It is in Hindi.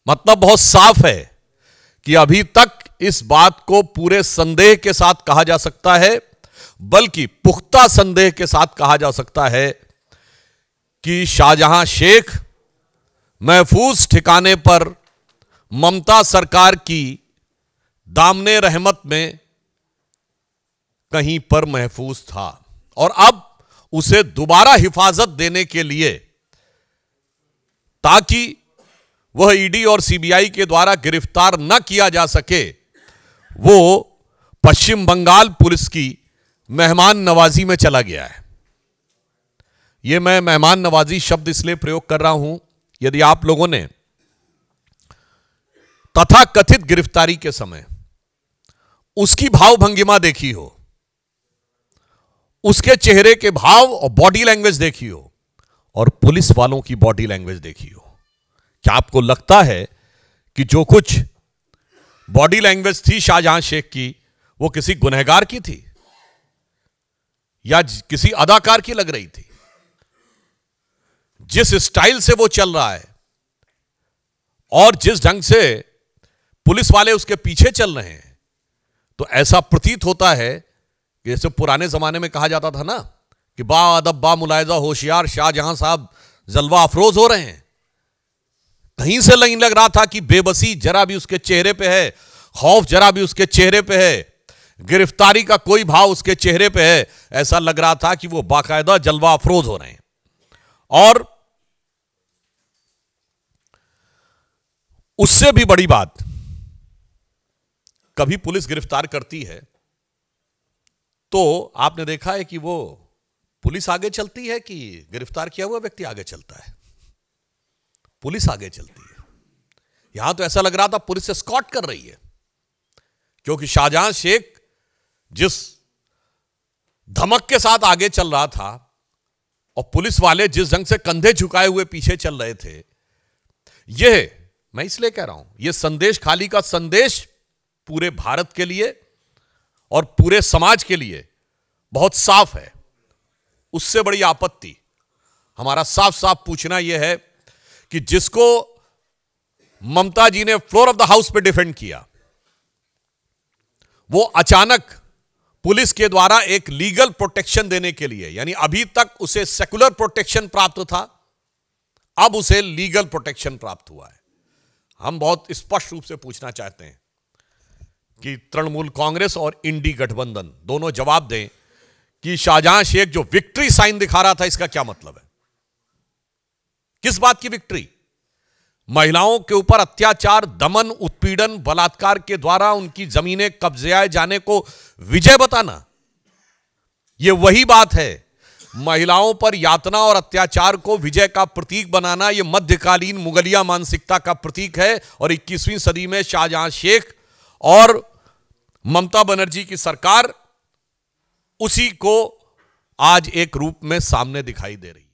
मतलब बहुत साफ है कि अभी तक इस बात को पूरे संदेह के साथ कहा जा सकता है, बल्कि पुख्ता संदेह के साथ कहा जा सकता है कि शाहजहां शेख महफूज ठिकाने पर ममता सरकार की दामने रहमत में कहीं पर महफूज था और अब उसे दोबारा हिफाजत देने के लिए, ताकि वह ईडी और सीबीआई के द्वारा गिरफ्तार न किया जा सके, वो पश्चिम बंगाल पुलिस की मेहमान नवाजी में चला गया है। यह मैं मेहमान नवाजी शब्द इसलिए प्रयोग कर रहा हूं, यदि आप लोगों ने तथाकथित गिरफ्तारी के समय उसकी भाव भंगिमा देखी हो, उसके चेहरे के भाव और बॉडी लैंग्वेज देखी हो, और पुलिस वालों की बॉडी लैंग्वेज देखी हो, क्या आपको लगता है कि जो कुछ बॉडी लैंग्वेज थी शाहजहां शेख की, वो किसी गुनहगार की थी या किसी अदाकार की लग रही थी? जिस स्टाइल से वो चल रहा है और जिस ढंग से पुलिस वाले उसके पीछे चल रहे हैं, तो ऐसा प्रतीत होता है कि जैसे पुराने जमाने में कहा जाता था ना कि बा अदब बा मुलायजा होशियार शाहजहां साहब जलवा अफरोज हो रहे हैं। कहीं से नहीं लग रहा था कि बेबसी जरा भी उसके चेहरे पे है, खौफ जरा भी उसके चेहरे पे है, गिरफ्तारी का कोई भाव उसके चेहरे पे है। ऐसा लग रहा था कि वो बाकायदा जलवा अफरोज हो रहे हैं। और उससे भी बड़ी बात, कभी पुलिस गिरफ्तार करती है तो आपने देखा है कि वो पुलिस आगे चलती है कि गिरफ्तार किया हुआ व्यक्ति आगे चलता है? पुलिस आगे चलती है। यहां तो ऐसा लग रहा था पुलिस एस्कॉर्ट कर रही है, क्योंकि शाहजहां शेख जिस धमक के साथ आगे चल रहा था और पुलिस वाले जिस ढंग से कंधे झुकाए हुए पीछे चल रहे थे, यह मैं इसलिए कह रहा हूं, यह संदेश खाली का संदेश पूरे भारत के लिए और पूरे समाज के लिए बहुत साफ है। उससे बड़ी आपत्ति हमारा साफ साफ पूछना यह है कि जिसको ममता जी ने फ्लोर ऑफ द हाउस पे डिफेंड किया, वो अचानक पुलिस के द्वारा एक लीगल प्रोटेक्शन देने के लिए, यानी अभी तक उसे सेकुलर प्रोटेक्शन प्राप्त था, अब उसे लीगल प्रोटेक्शन प्राप्त हुआ है। हम बहुत स्पष्ट रूप से पूछना चाहते हैं कि तृणमूल कांग्रेस और इंडी गठबंधन दोनों जवाब दें कि शाहजहां शेख जो विक्ट्री साइन दिखा रहा था, इसका क्या मतलब है? किस बात की विक्ट्री? महिलाओं के ऊपर अत्याचार, दमन, उत्पीड़न, बलात्कार के द्वारा उनकी जमीनें कब्जे जाने को विजय बताना, यह वही बात है। महिलाओं पर यातना और अत्याचार को विजय का प्रतीक बनाना, यह मध्यकालीन मुगलिया मानसिकता का प्रतीक है। और 21वीं सदी में शाहजहां शेख और ममता बनर्जी की सरकार उसी को आज एक रूप में सामने दिखाई दे रही है।